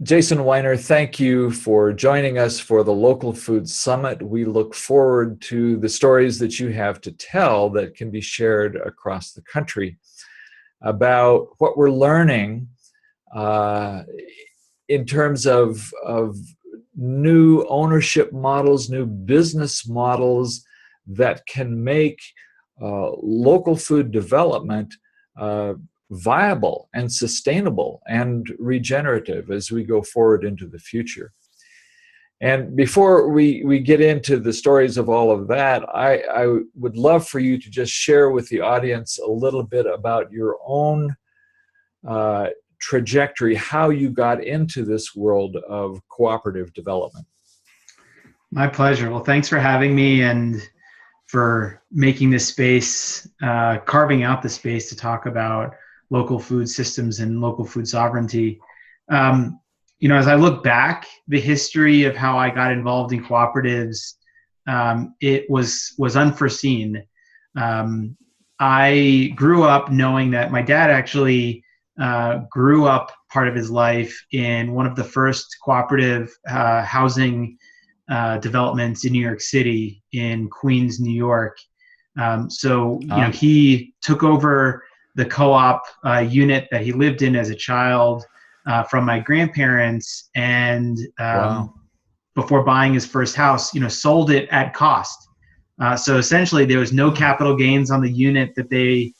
Jason Wiener, thank you for joining us for the Local Food Summit. We look forward to the stories that you have to tell that can be shared across the country about what we're learning in terms of new ownership models, new business models that can make local food development viable and sustainable and regenerative as we go forward into the future. And before we get into the stories of all of that, I would love for you to just share with the audience a little bit about your own trajectory, how you got into this world of cooperative development. My pleasure. Well, thanks for having me and for making this space, carving out the space to talk about local food systems and local food sovereignty. As I look back, the history of how I got involved in cooperatives, it was unforeseen. I grew up knowing that my dad actually grew up part of his life in one of the first cooperative housing developments in New York City, in Queens, New York. He took over the co-op unit that he lived in as a child from my grandparents, and before buying his first house, sold it at cost. So essentially, there was no capital gains on the unit that they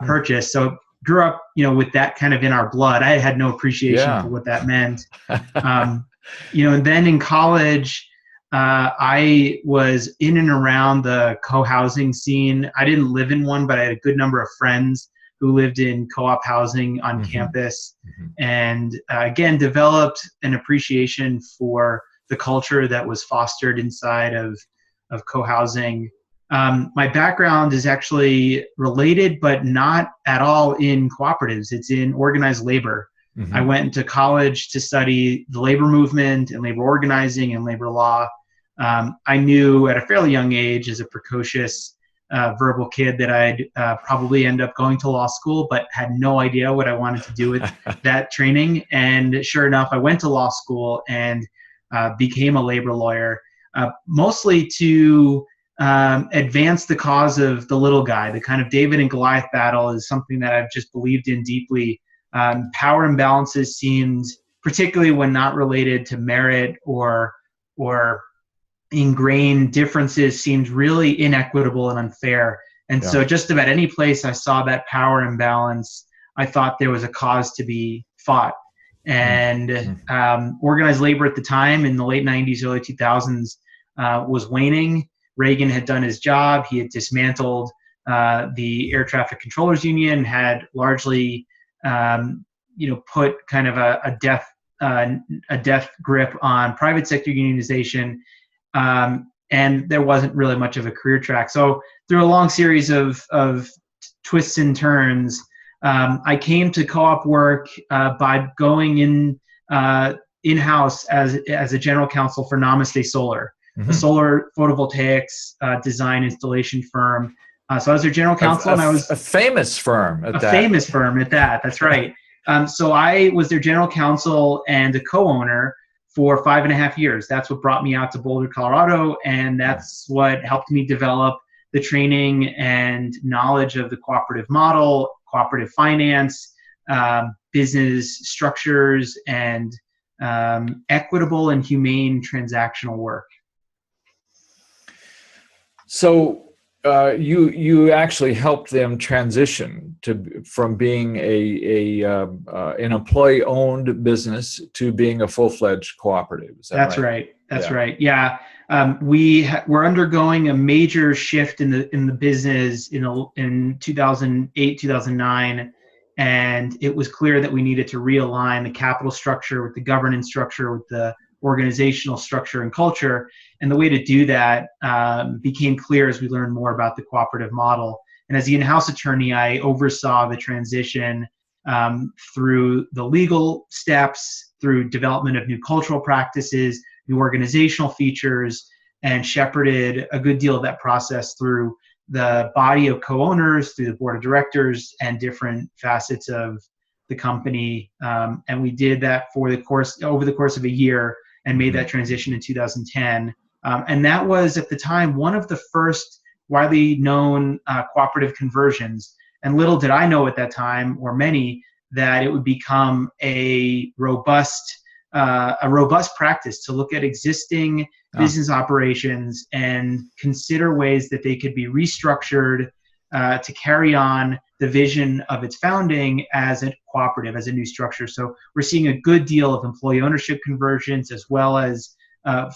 purchased. So grew up, with that kind of in our blood. I had no appreciation for what that meant. And then in college, I was in and around the co-housing scene. I didn't live in one, but I had a good number of friends who lived in co-op housing on campus, and again, developed an appreciation for the culture that was fostered inside of co-housing. My background is actually related, but not at all in cooperatives. It's in organized labor. I went into college to study the labor movement and labor organizing and labor law. I knew at a fairly young age, as a precocious verbal kid, that I'd probably end up going to law school, but had no idea what I wanted to do with that training. And sure enough, I went to law school and became a labor lawyer, mostly to advance the cause of the little guy. The kind of David and Goliath battle is something that I've just believed in deeply. Power imbalances seemed, particularly when not related to merit or ingrained differences, seemed really inequitable and unfair. And so just about any place I saw that power imbalance, I thought there was a cause to be fought. And organized labor at the time, in the late 90s, early 2000s, was waning. Reagan had done his job. He had dismantled the Air Traffic Controllers Union, had largely put kind of a death grip on private sector unionization. And there wasn't really much of a career track. So through a long series of twists and turns, I came to co-op work by going in-house as a general counsel for Namaste Solar, a solar photovoltaics design installation firm. So I was their general counsel, and I was a famous firm at that. Famous firm at that. That's right. So I was their general counsel and a co-owner for 5.5 years. That's what brought me out to Boulder, Colorado, and that's what helped me develop the training and knowledge of the cooperative model, cooperative finance, business structures, and equitable and humane transactional work. So you actually helped them transition from being an employee-owned business to being a full-fledged cooperative. Is that That's right? That's right. Yeah, we're undergoing a major shift in the business in 2008, 2009, and it was clear that we needed to realign the capital structure with the governance structure, with the organizational structure and culture. And the way to do that became clear as we learned more about the cooperative model. And as the in-house attorney, I oversaw the transition through the legal steps, through development of new cultural practices, new organizational features, and shepherded a good deal of that process through the body of co-owners, through the board of directors, and different facets of the company, and we did that over the course of a year, and made that transition in 2010. And that was at the time one of the first widely known cooperative conversions. And little did I know at that time, or many, that it would become a robust practice to look at existing business operations and consider ways that they could be restructured to carry on the vision of its founding as a cooperative, as a new structure. So we're seeing a good deal of employee ownership conversions, as well as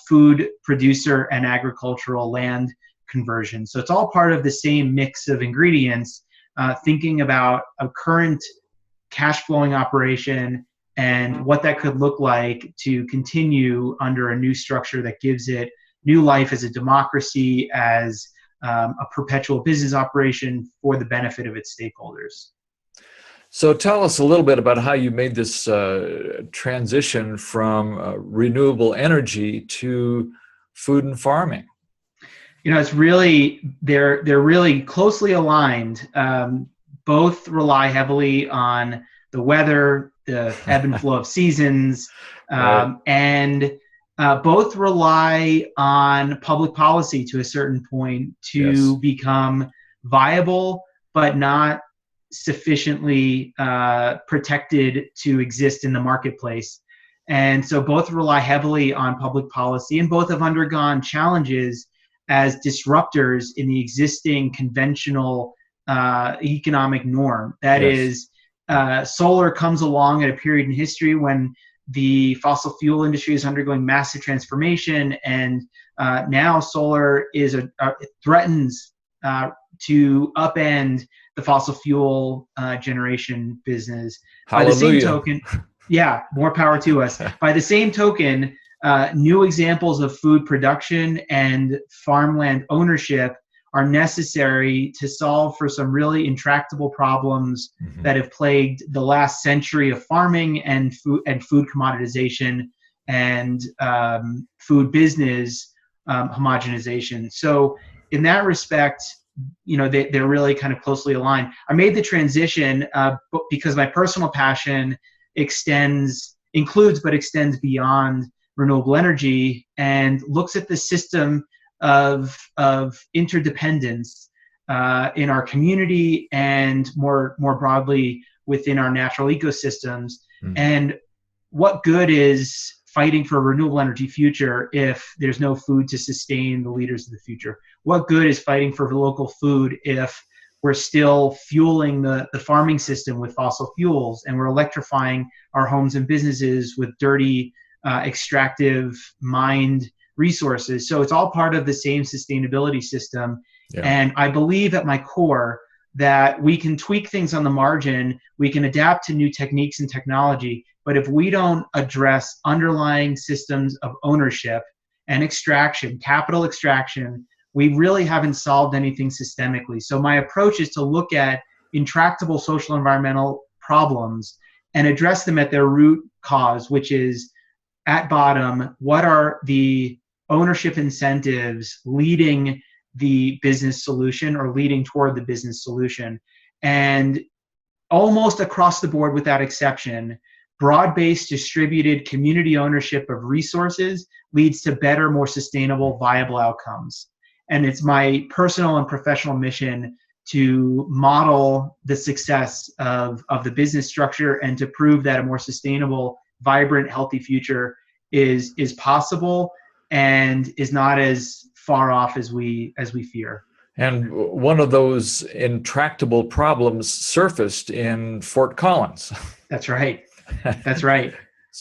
food producer and agricultural land conversion. So it's all part of the same mix of ingredients, thinking about a current cash flowing operation and what that could look like to continue under a new structure that gives it new life as a democracy, as a perpetual business operation for the benefit of its stakeholders. So tell us a little bit about how you made this transition from renewable energy to food and farming. It's really, they're really closely aligned. Both rely heavily on the weather, the ebb and flow of seasons, and both rely on public policy to a certain point to become viable, but not sufficiently protected to exist in the marketplace. And so both rely heavily on public policy, and both have undergone challenges as disruptors in the existing conventional economic norm. That is, solar comes along at a period in history when the fossil fuel industry is undergoing massive transformation, and now solar threatens to upend the fossil fuel generation business. Hallelujah. By the same token, more power to us. By the same token, new examples of food production and farmland ownership are necessary to solve for some really intractable problems that have plagued the last century of farming and food commoditization and food business homogenization. So in that respect, they're really kind of closely aligned. I made the transition because my personal passion includes but extends beyond renewable energy, and looks at the system of interdependence in our community and more broadly within our natural ecosystems. And what good is fighting for a renewable energy future if there's no food to sustain the leaders of the future? What good is fighting for local food if we're still fueling the farming system with fossil fuels, and we're electrifying our homes and businesses with dirty, extractive, mined resources? So it's all part of the same sustainability system. And I believe at my core that we can tweak things on the margin, we can adapt to new techniques and technology, but if we don't address underlying systems of ownership and extraction, capital extraction, we really haven't solved anything systemically. So my approach is to look at intractable social environmental problems and address them at their root cause, which is, at bottom, what are the ownership incentives leading the business solution or leading toward the business solution? And almost across the board, without exception, broad-based distributed community ownership of resources leads to better, more sustainable, viable outcomes. And it's my personal and professional mission to model the success of the business structure and to prove that a more sustainable, vibrant, healthy future is possible and is not as far off as we fear. And one of those intractable problems surfaced in Fort Collins. That's right. That's right.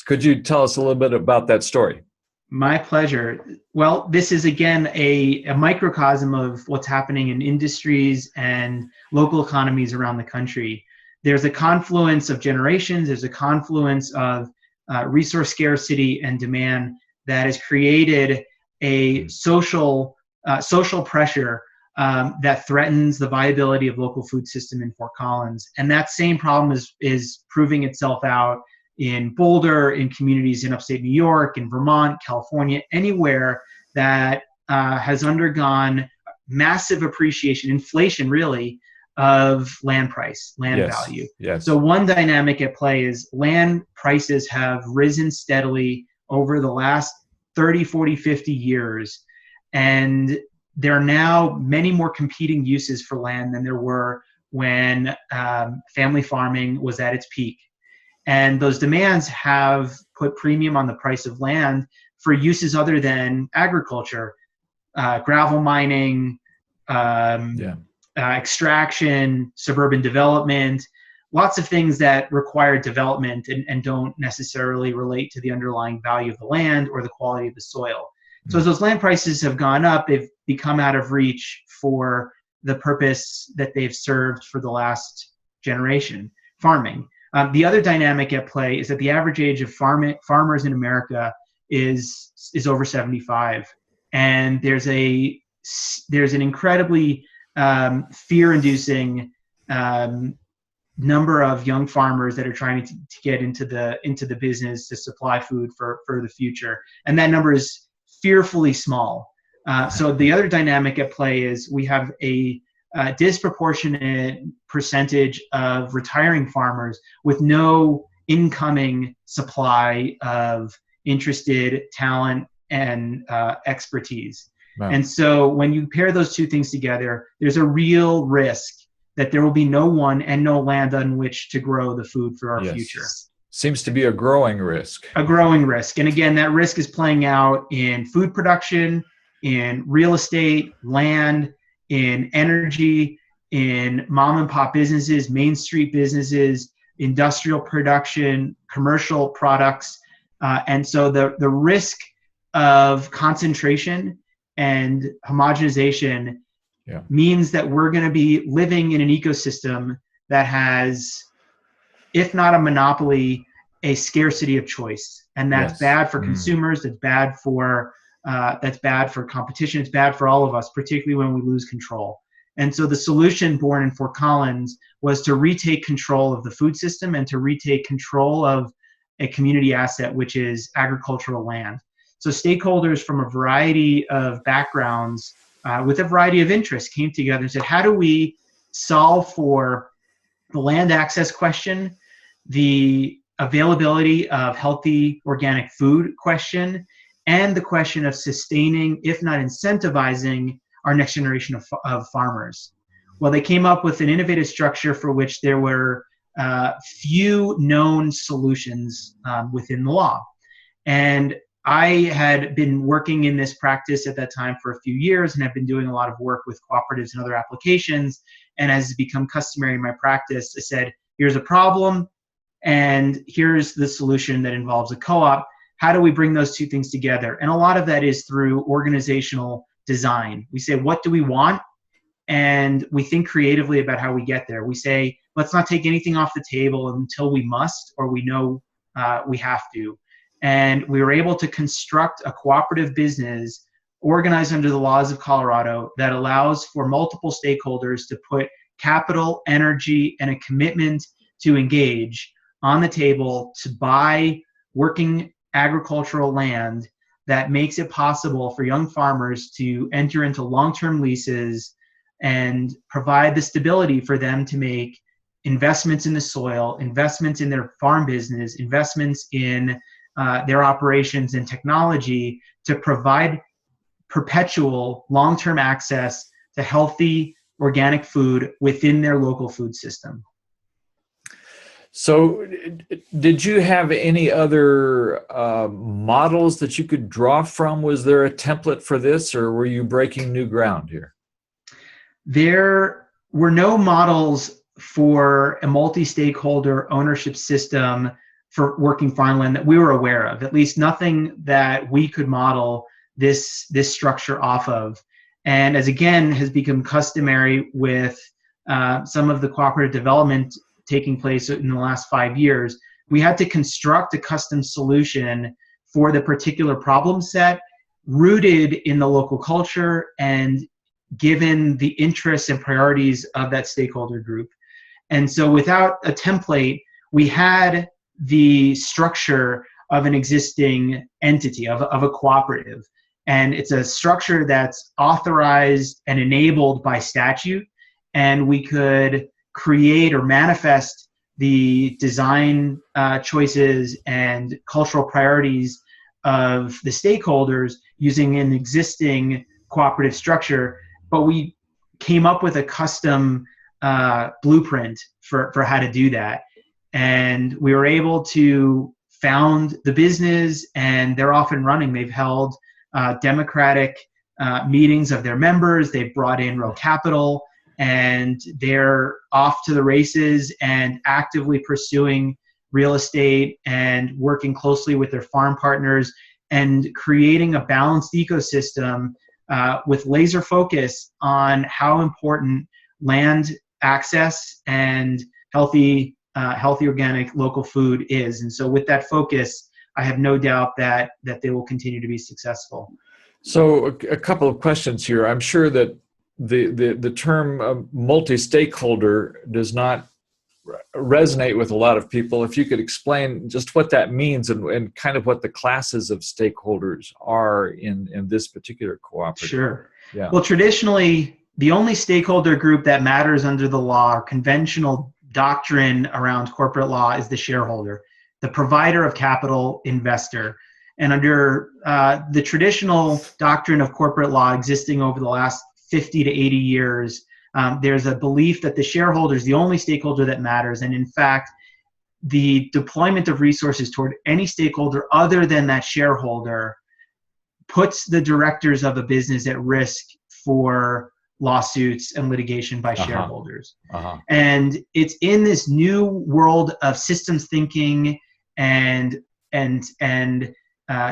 Could you tell us a little bit about that story? My pleasure. Well, this is, again, a microcosm of what's happening in industries and local economies around the country. There's a confluence of generations. There's a confluence of resource scarcity and demand that has created a social pressure that threatens the viability of local food system in Fort Collins. And that same problem is proving itself out in Boulder, in communities in upstate New York, in Vermont, California, anywhere that has undergone massive appreciation, inflation really, of land price, land Yes. value. Yes. So one dynamic at play is land prices have risen steadily over the last 30, 40, 50 years. And there are now many more competing uses for land than there were when family farming was at its peak. And those demands have put premium on the price of land for uses other than agriculture, gravel mining, extraction, suburban development, lots of things that require development and don't necessarily relate to the underlying value of the land or the quality of the soil. So as those land prices have gone up, they've become out of reach for the purpose that they've served for the last generation, farming. The other dynamic at play is that the average age of farmers in America is over 75, and there's an incredibly fear-inducing number of young farmers that are trying to get into the business to supply food for the future, and that number is fearfully small. So the other dynamic at play is we have a disproportionate percentage of retiring farmers with no incoming supply of interested talent and expertise. Wow. And so when you pair those two things together, there's a real risk that there will be no one and no land on which to grow the food for our future. Seems to be a growing risk. A growing risk. And again, that risk is playing out in food production, in real estate, land, in energy, in mom and pop businesses, Main Street businesses, industrial production, commercial products. And so the risk of concentration and homogenization means that we're going to be living in an ecosystem that has, if not a monopoly, a scarcity of choice. And that's bad for consumers, that's bad for competition, it's bad for all of us, particularly when we lose control. And so the solution born in Fort Collins was to retake control of the food system and to retake control of a community asset, which is agricultural land. So stakeholders from a variety of backgrounds with a variety of interests came together and said, how do we solve for the land access question, the availability of healthy organic food question, and the question of sustaining, if not incentivizing, our next generation of farmers? Well, they came up with an innovative structure for which there were few known solutions within the law. And I had been working in this practice at that time for a few years and have been doing a lot of work with cooperatives and other applications. And as has become customary in my practice, I said, here's a problem and here's the solution that involves a co-op. How do we bring those two things together? And a lot of that is through organizational design. We say, what do we want? And we think creatively about how we get there. We say, let's not take anything off the table until we must or we know we have to. And we were able to construct a cooperative business organized under the laws of Colorado that allows for multiple stakeholders to put capital, energy, and a commitment to engage on the table to buy working agricultural land that makes it possible for young farmers to enter into long-term leases and provide the stability for them to make investments in the soil, investments in their farm business, investments in their operations and technology to provide perpetual long-term access to healthy organic food within their local food system. So did you have any other models that you could draw from? Was there a template for this, or were you breaking new ground here? There were no models for a multi-stakeholder ownership system for working farmland that we were aware of, at least nothing that we could model this structure off of. And as again has become customary with some of the cooperative development taking place in the last 5 years, we had to construct a custom solution for the particular problem set rooted in the local culture and given the interests and priorities of that stakeholder group. And so without a template, we had the structure of an existing entity, of a cooperative. And it's a structure that's authorized and enabled by statute and we could create or manifest the design choices and cultural priorities of the stakeholders using an existing cooperative structure. But we came up with a custom blueprint for how to do that. And we were able to found the business, and they're off and running. They've held democratic meetings of their members. They've brought in real capital, and they're off to the races and actively pursuing real estate and working closely with their farm partners and creating a balanced ecosystem with laser focus on how important land access and healthy organic local food is. And so with that focus, I have no doubt that they will continue to be successful. So a couple of questions here. I'm sure that the term multi-stakeholder does not resonate with a lot of people. If you could explain just what that means and kind of what the classes of stakeholders are in this particular cooperative. Sure. Yeah. Well, traditionally, the only stakeholder group that matters under the law or conventional doctrine around corporate law is the shareholder, the provider of capital, investor. And under the traditional doctrine of corporate law existing over the last 50 to 80 years, there's a belief that the shareholder is the only stakeholder that matters. And in fact, the deployment of resources toward any stakeholder other than that shareholder puts the directors of a business at risk for lawsuits and litigation by shareholders. And it's in this new world of systems thinking and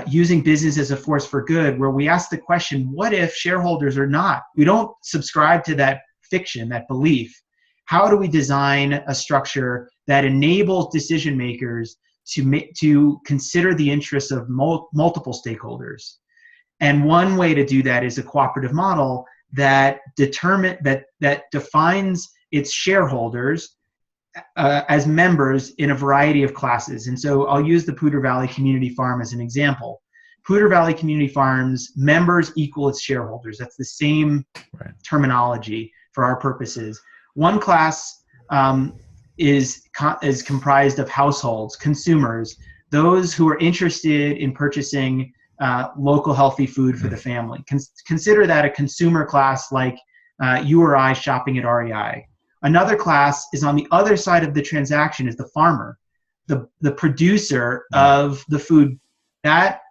using business as a force for good, where we ask the question, what if shareholders are not? We don't subscribe to that fiction, that belief. How do we design a structure that enables decision makers to consider the interests of multiple stakeholders? And one way to do that is a cooperative model that defines its shareholders as members in a variety of classes. And so I'll use the Poudre Valley Community Farm as an example. Poudre Valley Community Farm's members equal its shareholders. That's the same terminology for our purposes. One class is comprised of households, consumers, those who are interested in purchasing local healthy food for the family. Consider that a consumer class like you or I shopping at REI. Another class is on the other side of the transaction is the farmer, the producer of the food. That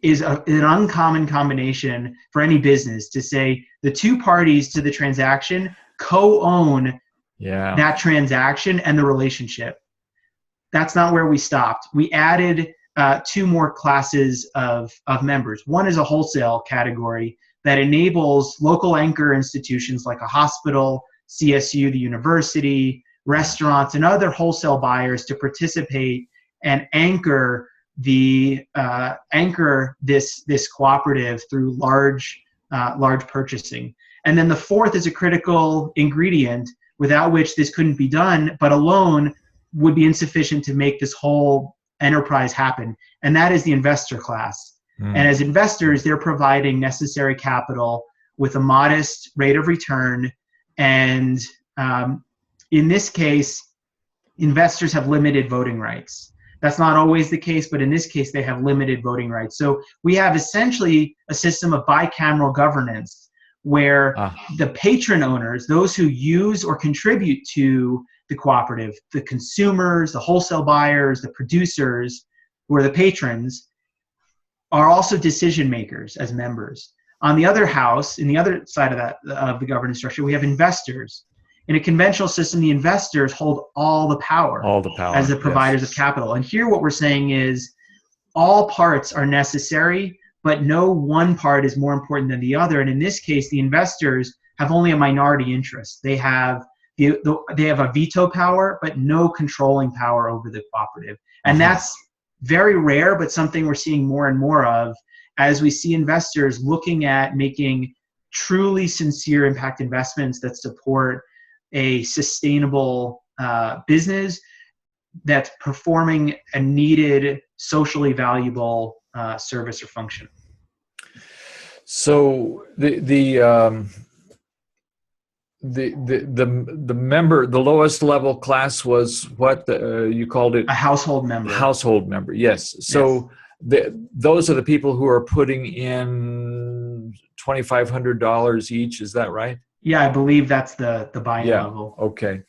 is an uncommon combination for any business to say the two parties to the transaction co-own that transaction and the relationship. That's not where we stopped. We added two more classes of members. One is a wholesale category that enables local anchor institutions like a hospital, CSU, the university, restaurants, and other wholesale buyers to participate and anchor this cooperative through large purchasing. And then the fourth is a critical ingredient without which this couldn't be done, but alone would be insufficient to make this whole enterprise happen. And that is the investor class. And as investors, they're providing necessary capital with a modest rate of return. And in this case, investors have limited voting rights. That's not always the case, but in this case, they have limited voting rights. So we have essentially a system of bicameral governance where the patron owners, those who use or contribute to the cooperative, the consumers, the wholesale buyers, the producers, who are the patrons, are also decision makers as members. On the other house, in the other side of the governance structure, we have investors. In a conventional system, the investors hold all the power as the providers of capital. And here what we're saying is all parts are necessary, but no one part is more important than the other. And in this case, the investors have only a minority interest. They have a veto power, but no controlling power over the cooperative. And that's very rare, but something we're seeing more and more of as we see investors looking at making truly sincere impact investments that support a sustainable business that's performing a needed, socially valuable service or function. the lowest level class was what you called it? A household member. Household member, yes. So those are the people who are putting in $2,500 each. Is that right? Yeah, I believe that's the buy-in level. Okay.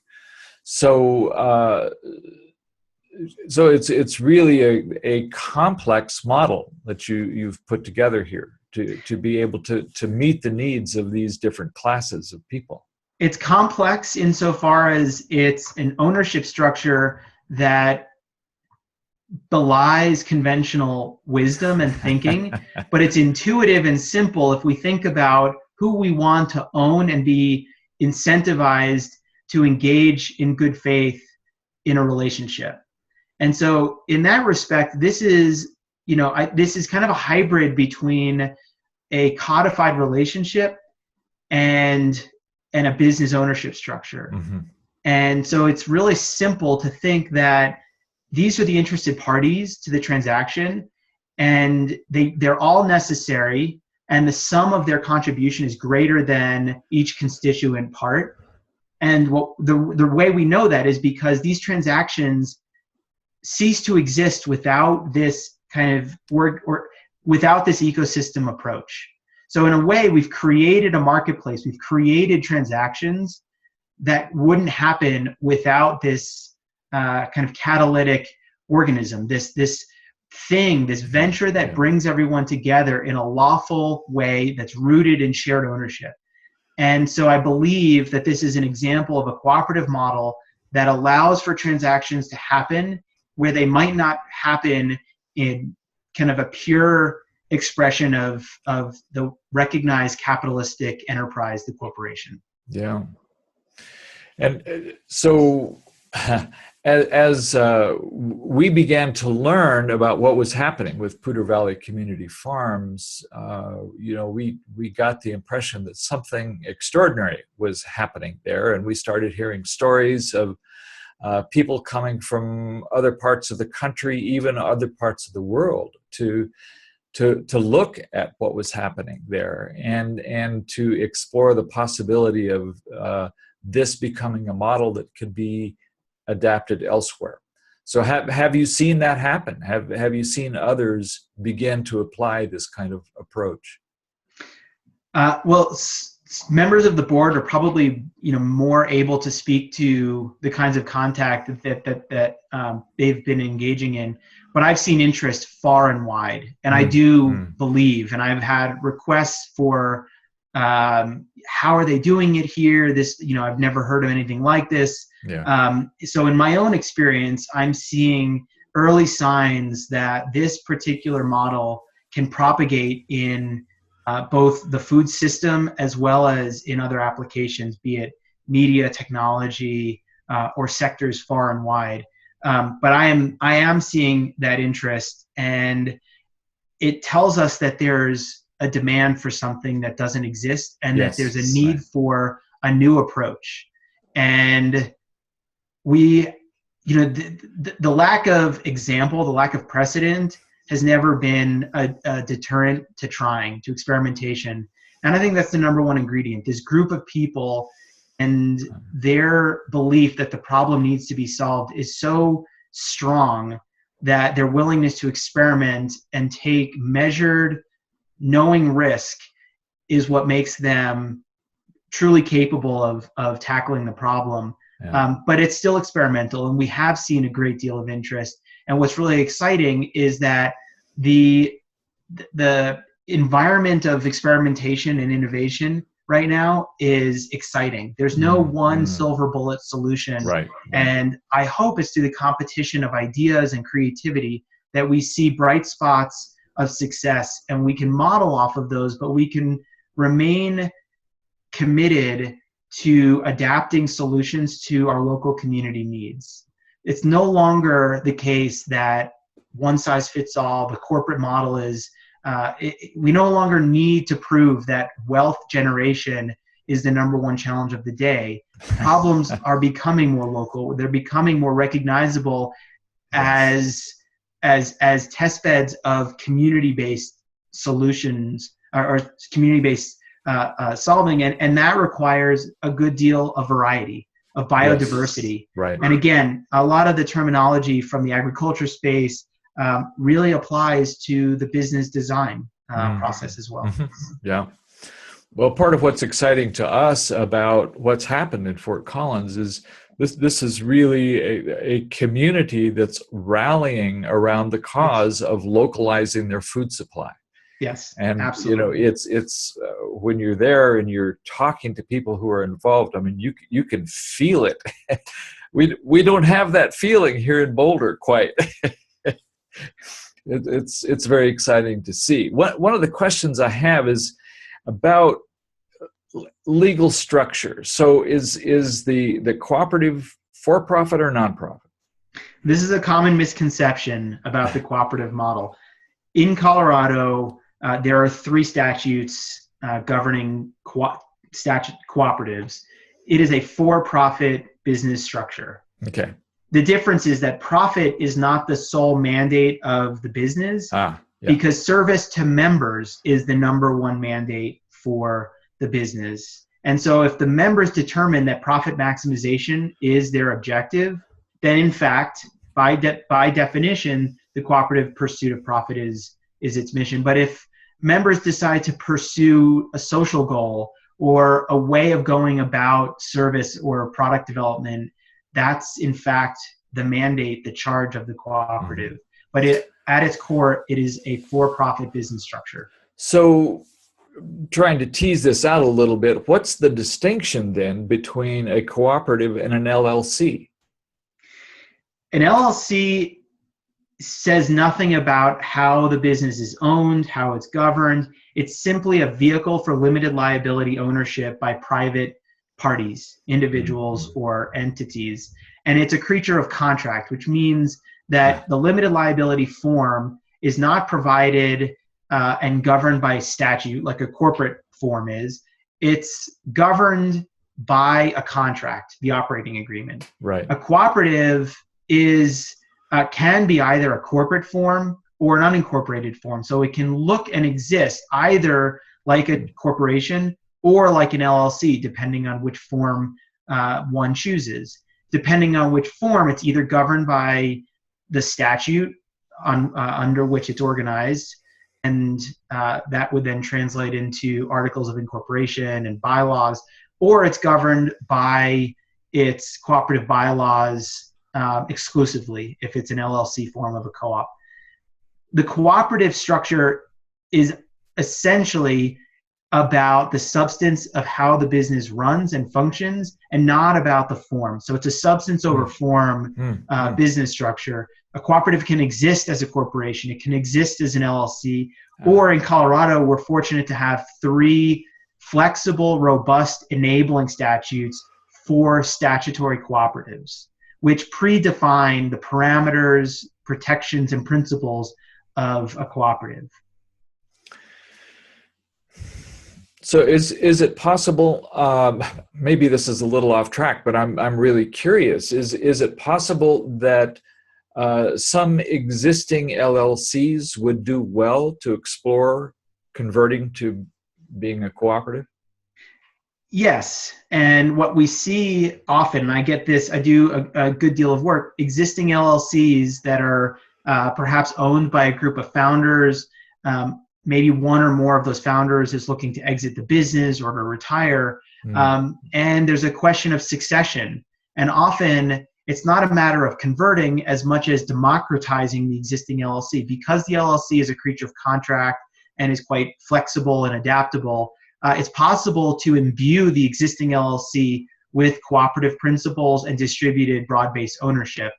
So so it's really a complex model that you've put together here to be able to meet the needs of these different classes of people. It's complex insofar as it's an ownership structure that belies conventional wisdom and thinking, but it's intuitive and simple if we think about who we want to own and be incentivized to engage in good faith in a relationship. And so in that respect, this is, this is kind of a hybrid between a codified relationship and a business ownership structure. Mm-hmm. And so it's really simple to think that these are the interested parties to the transaction, and they're all necessary, and the sum of their contribution is greater than each constituent part. And the way we know that is because these transactions cease to exist without this kind of work or without this ecosystem approach. So in a way, we've created a marketplace, we've created transactions that wouldn't happen without this kind of catalytic organism, this thing, this venture that brings everyone together in a lawful way that's rooted in shared ownership. And so I believe that this is an example of a cooperative model that allows for transactions to happen where they might not happen in kind of a pure expression of the recognized capitalistic enterprise, the corporation. Yeah. And so as we began to learn about what was happening with Poudre Valley Community Farms, we got the impression that something extraordinary was happening there, and we started hearing stories of people coming from other parts of the country, even other parts of the world, to look at what was happening there and to explore the possibility of this becoming a model that could be adapted elsewhere. So have you seen that happen? Have you seen others begin to apply this kind of approach? Members of the board are probably more able to speak to the kinds of contact that they've been engaging in, but I've seen interest far and wide, and I do believe, and I've had requests for how are they doing it here? This, I've never heard of anything like this. Yeah. So in my own experience, I'm seeing early signs that this particular model can propagate in both the food system as well as in other applications, be it media, technology, or sectors far and wide. But I am seeing that interest, and it tells us that there's a demand for something that doesn't exist, and that there's a need for a new approach. And we, the lack of example, the lack of precedent has never been a deterrent to trying, to experimentation. And I think that's the number one ingredient. This group of people and their belief that the problem needs to be solved is so strong that their willingness to experiment and take measured, knowing risk is what makes them truly capable of tackling the problem. Yeah. But it's still experimental, and we have seen a great deal of interest. And what's really exciting is that the environment of experimentation and innovation right now is exciting. There's no one silver bullet solution. Right. And I hope it's through the competition of ideas and creativity that we see bright spots of success, and we can model off of those, but we can remain committed to adapting solutions to our local community needs. It's no longer the case that one size fits all. The corporate model is, we no longer need to prove that wealth generation is the number one challenge of the day. Problems are becoming more local. They're becoming more recognizable as test beds of community-based solutions or community-based solving, and that requires a good deal of variety, of biodiversity. Yes. Right. And again, a lot of the terminology from the agriculture space really applies to the business design process as well. Yeah. Well, part of what's exciting to us about what's happened in Fort Collins is this is really a community that's rallying around the cause of localizing their food supply. Yes, and absolutely. It's when you're there and you're talking to people who are involved, I mean, you can feel it. We don't have that feeling here in Boulder quite. It's very exciting to see. One of the questions I have is about legal structure. So is the cooperative for-profit or nonprofit? This is a common misconception about the cooperative model. In Colorado, there are 3 statutes governing cooperatives. It is a for-profit business structure. Okay. The difference is that profit is not the sole mandate of the business, because service to members is the #1 mandate for the business. And so if the members determine that profit maximization is their objective, then in fact, by definition, the cooperative pursuit of profit is its mission. But if members decide to pursue a social goal or a way of going about service or product development, that's in fact the mandate, the charge of the cooperative. But at its core, it is a for-profit business structure. So, trying to tease this out a little bit, what's the distinction then between a cooperative and an LLC? An LLC says nothing about how the business is owned, how it's governed. It's simply a vehicle for limited liability ownership by private parties, individuals, or entities. And it's a creature of contract, which means that the limited liability form is not provided and governed by statute like a corporate form is. It's governed by a contract, the operating agreement. Right. A cooperative can be either a corporate form or an unincorporated form. So it can look and exist either like a corporation or like an LLC, depending on which form one chooses. Depending on which form, it's either governed by the statute under which it's organized, and that would then translate into articles of incorporation and bylaws, or it's governed by its cooperative bylaws exclusively if it's an LLC form of a co-op. The cooperative structure is essentially about the substance of how the business runs and functions, and not about the form. So it's a substance over form business structure. A cooperative can exist as a corporation. It can exist as an LLC. Or in Colorado, we're fortunate to have 3 flexible, robust enabling statutes for statutory cooperatives, which predefine the parameters, protections, and principles of a cooperative. So is it possible, maybe this is a little off track, but I'm really curious, is it possible that some existing LLCs would do well to explore converting to being a cooperative? Yes, and what we see often, and I get this, I do a good deal of work, existing LLCs that are perhaps owned by a group of founders, maybe one or more of those founders is looking to exit the business or to retire, and there's a question of succession. And often it's not a matter of converting as much as democratizing the existing LLC. Because the LLC is a creature of contract and is quite flexible and adaptable, it's possible to imbue the existing LLC with cooperative principles and distributed broad-based ownership.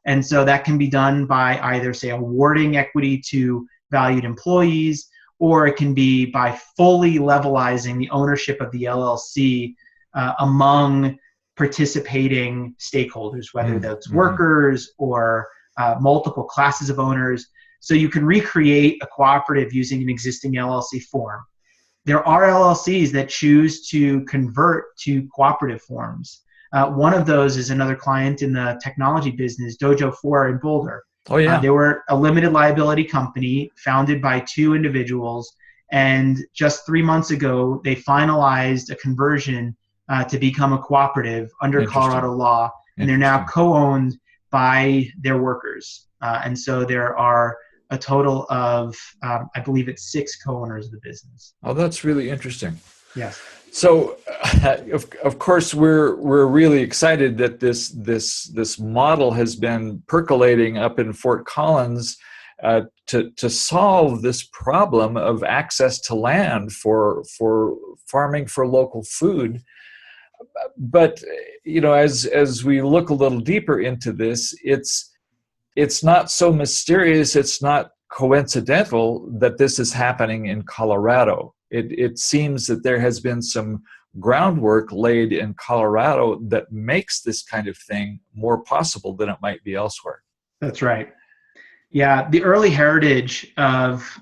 And so that can be done by either, say, awarding equity to valued employees, or it can be by fully levelizing the ownership of the LLC among participating stakeholders, whether that's workers or multiple classes of owners. So you can recreate a cooperative using an existing LLC form. There are LLCs that choose to convert to cooperative forms. One of those is another client in the technology business, Dojo 4 in Boulder. Oh, yeah. They were a limited liability company founded by 2 individuals, And just 3 months ago, they finalized a conversion to become a cooperative under Colorado law, and they're now co-owned by their workers. And so there are a total of, I believe it's 6 co-owners of the business. Oh, that's really interesting. Yes. So, of course, we're really excited that this model has been percolating up in Fort Collins to solve this problem of access to land for farming for local food. But as we look a little deeper into this, it's not so mysterious. It's not coincidental that this is happening in Colorado. It seems that there has been some groundwork laid in Colorado that makes this kind of thing more possible than it might be elsewhere. That's right. Yeah, the early heritage of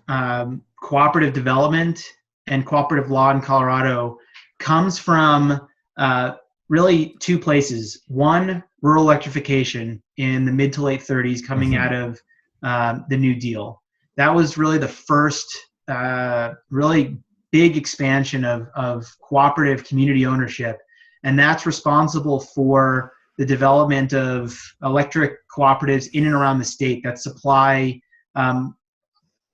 cooperative development and cooperative law in Colorado comes from really 2 places. One, rural electrification in the mid to late 30s coming out of the New Deal. That was really the first really big expansion of cooperative community ownership. And that's responsible for the development of electric cooperatives in and around the state that supply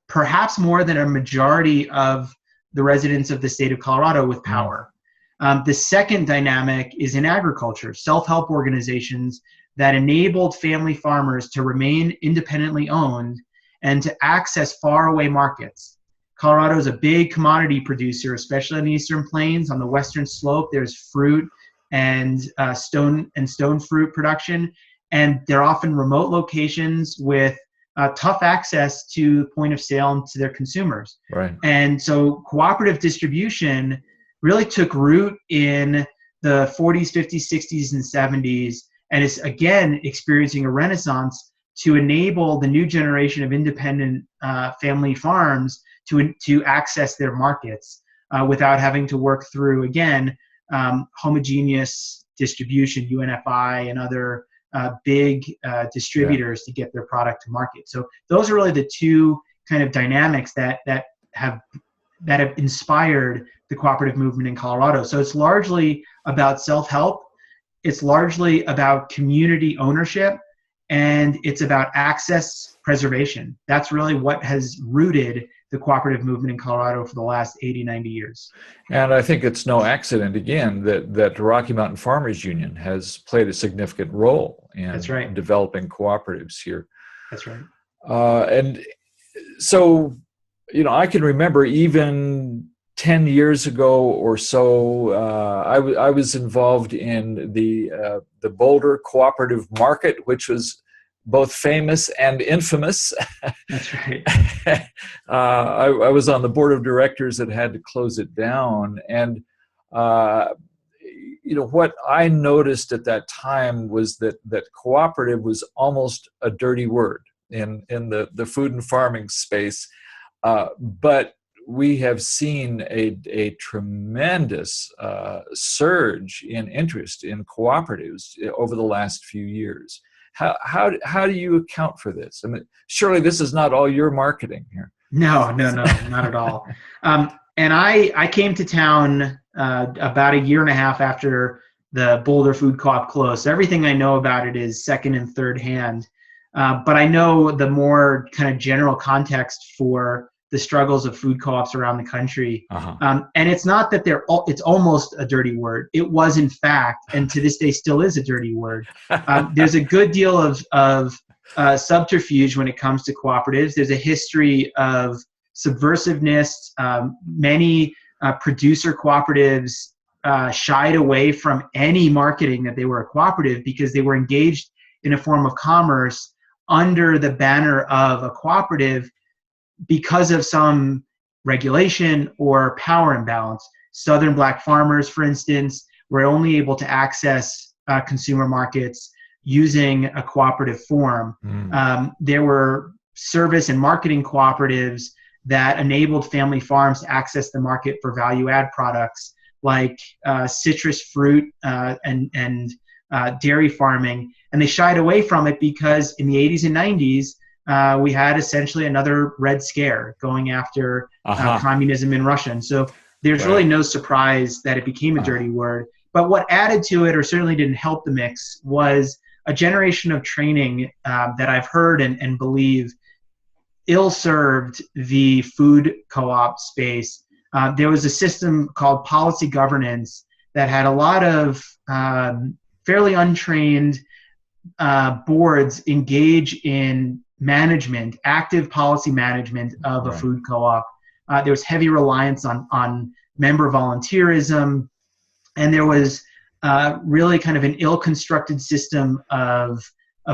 perhaps more than a majority of the residents of the state of Colorado with power. The second dynamic is in agriculture, self-help organizations that enabled family farmers to remain independently owned and to access faraway markets. Colorado is a big commodity producer, especially on the Eastern Plains. On the Western Slope, there's fruit and stone fruit production, and they're often remote locations with tough access to point of sale and to their consumers. Right. And so cooperative distribution really took root in the 40s, 50s, 60s, and 70s, and is again experiencing a renaissance to enable the new generation of independent family farms to access their markets without having to work through, again, homogeneous distribution, UNFI, and other big distributors to get their product to market. So those are really the 2 kind of dynamics that have inspired the cooperative movement in Colorado. So it's largely about self-help, it's largely about community ownership, and it's about access preservation. That's really what has rooted the cooperative movement in Colorado for the last 80, 90 years. And I think it's no accident, again, that the Rocky Mountain Farmers Union has played a significant role in developing cooperatives here. That's right. And so, I can remember even 10 years ago or so, I was involved in the Boulder Cooperative Market, which was both famous and infamous. That's right. I was on the board of directors that had to close it down. And, what I noticed at that time was that cooperative was almost a dirty word in the food and farming space. But we have seen a tremendous surge in interest in cooperatives over the last few years. How do you account for this? I mean, surely this is not all your marketing here. No, not at all. And I came to town about a year and a half after the Boulder Food Co-op closed. So everything I know about it is second and third hand. But I know the more kind of general context for the struggles of food co-ops around the country. And it's not that it's almost a dirty word. It was, in fact, and to this day still is a dirty word. There's a good deal of subterfuge when it comes to cooperatives. There's a history of subversiveness. Many producer cooperatives shied away from any marketing that they were a cooperative because they were engaged in a form of commerce under the banner of a cooperative because of some regulation or power imbalance. Southern Black farmers, for instance, were only able to access consumer markets using a cooperative form. There were service and marketing cooperatives that enabled family farms to access the market for value-add products like citrus fruit and dairy farming. And they shied away from it because in the 80s and 90s, we had essentially another Red Scare going after communism in Russia. And so there's really no surprise that it became a dirty word. But what added to it, or certainly didn't help the mix, was a generation of training that I've heard and believe ill-served the food co-op space. There was a system called policy governance that had a lot of fairly untrained boards engage in management, active policy management of a food co-op. There was heavy reliance on member volunteerism, and there was really kind of an ill-constructed system of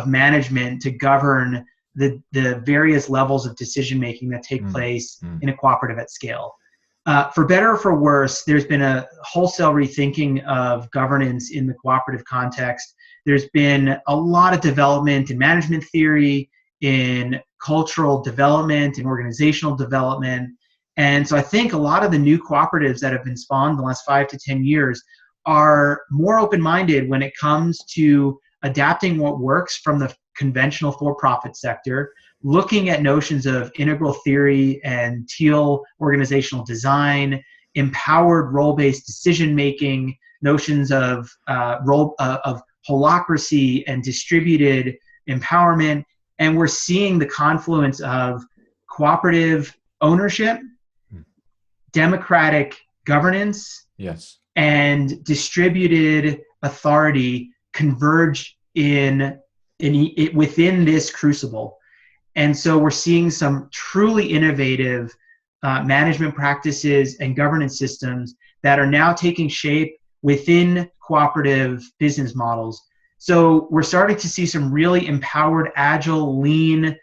management to govern the various levels of decision-making that take place in a cooperative at scale. For better or for worse, there's been a wholesale rethinking of governance in the cooperative context. There's been a lot of development in management theory, in cultural development, in organizational development. And so I think a lot of the new cooperatives that have been spawned in the last 5 to 10 years are more open-minded when it comes to adapting what works from the conventional for-profit sector, looking at notions of integral theory and teal organizational design, empowered role-based decision-making, notions of holacracy and distributed empowerment. And we're seeing the confluence of cooperative ownership, democratic governance, and distributed authority converge within this crucible. And so we're seeing some truly innovative management practices and governance systems that are now taking shape within cooperative business models. So we're starting to see some really empowered, agile, lean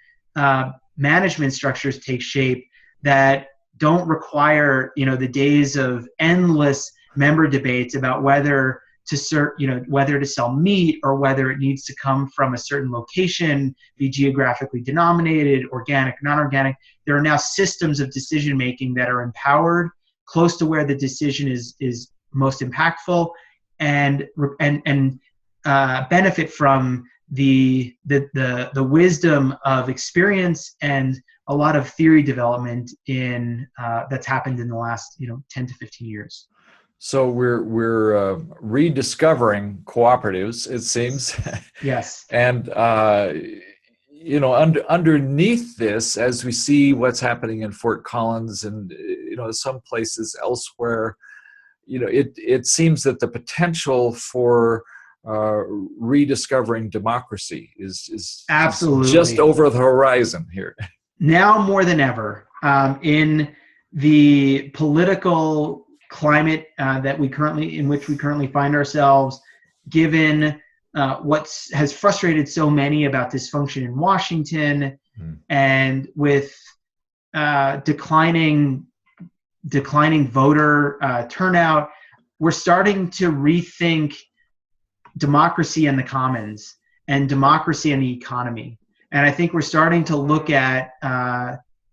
management structures take shape that don't require, the days of endless member debates about whether to sell meat or whether it needs to come from a certain location, be geographically denominated, organic, non-organic. There are now systems of decision making that are empowered, close to where the decision is most impactful, and benefit from the wisdom of experience and a lot of theory development that's happened in the last 10 to 15 years. So we're rediscovering cooperatives, it seems. Yes. And underneath this, as we see what's happening in Fort Collins and some places elsewhere, it seems that the potential for rediscovering democracy is absolutely just over the horizon here. Now more than ever, in the political climate in which we currently find ourselves, given what has frustrated so many about dysfunction in Washington, and with declining voter turnout, we're starting to rethink democracy and the commons and democracy and the economy. And I think we're starting to look at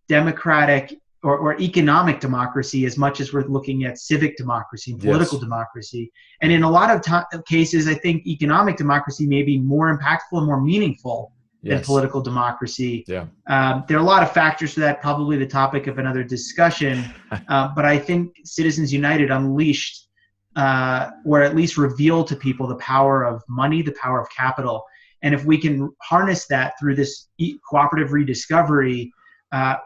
democratic or economic democracy as much as we're looking at civic democracy and political democracy. And in a lot of cases, I think economic democracy may be more impactful and more meaningful than political democracy. There are a lot of factors to that, probably the topic of another discussion. But I think Citizens United unleashed, or at least revealed to people, the power of money, the power of capital. And if we can harness that through this cooperative rediscovery,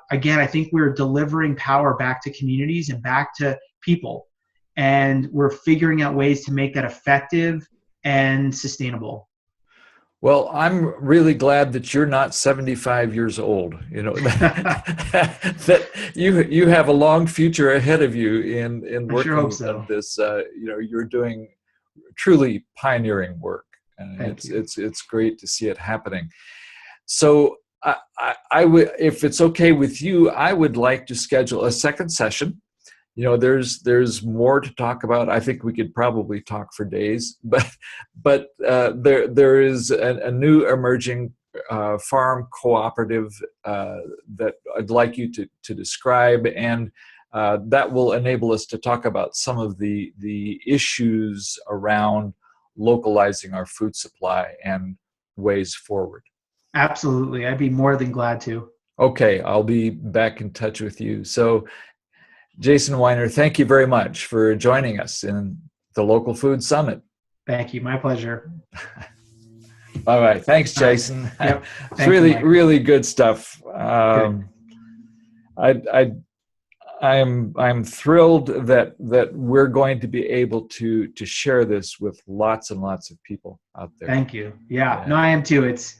again, I think we're delivering power back to communities and back to people. And we're figuring out ways to make that effective and sustainable. Well, I'm really glad that you're not 75 years old. That you have a long future ahead of you in working on this. You're doing truly pioneering work, and it's great to see it happening. So I would, if it's okay with you, I would like to schedule a second session. There's more to talk about. I think we could probably talk for days, but there is a new emerging farm cooperative that I'd like you to describe, and that will enable us to talk about some of the issues around localizing our food supply and ways forward. Absolutely. I'd be more than glad to. Okay, I'll be back in touch with you. So, Jason Wiener, thank you very much for joining us in the Local Food Summit. Thank you. My pleasure. Bye-bye. Thanks, All right. Jason. Yep. It's Thank you, really, Michael. really good stuff. Good. I'm thrilled that we're going to be able to share this with lots and lots of people out there. Thank you. Yeah. No, I am too. It's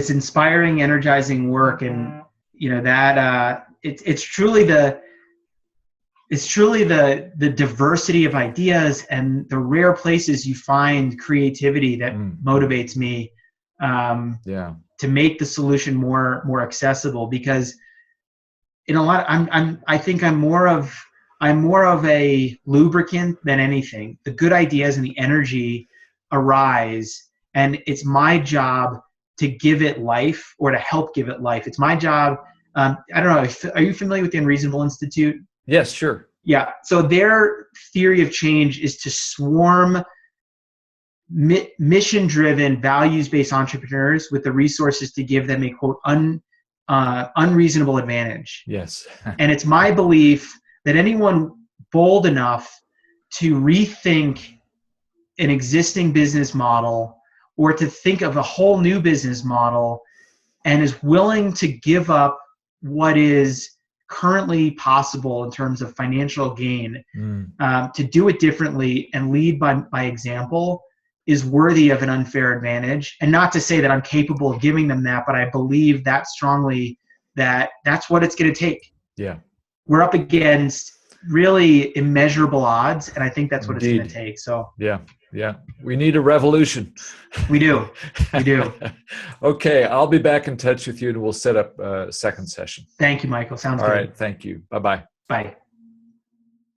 inspiring, energizing work, and that it's truly the diversity of ideas and the rare places you find creativity that motivates me to make the solution more accessible. Because in a lot, I think I'm more of a lubricant than anything. The good ideas and the energy arise, and it's my job to give it life, or to help give it life. It's my job. I don't know. Are you familiar with the Unreasonable Institute? Yes, sure. Yeah. So their theory of change is to swarm mission-driven, values-based entrepreneurs with the resources to give them a, quote, unreasonable advantage. Yes. And it's my belief that anyone bold enough to rethink an existing business model, or to think of a whole new business model, and is willing to give up what is currently possible in terms of financial gain, to do it differently and lead by example, is worthy of an unfair advantage. And not to say that I'm capable of giving them that, but I believe that strongly that that's what it's going to take. Yeah. We're up against really immeasurable odds, and I think that's what Indeed. it's going to take. So yeah, we need a revolution. We do. Okay, I'll be back in touch with you, and we'll set up a second session. Thank you, Michael. Sounds good. All right, thank you. Bye-bye. Bye.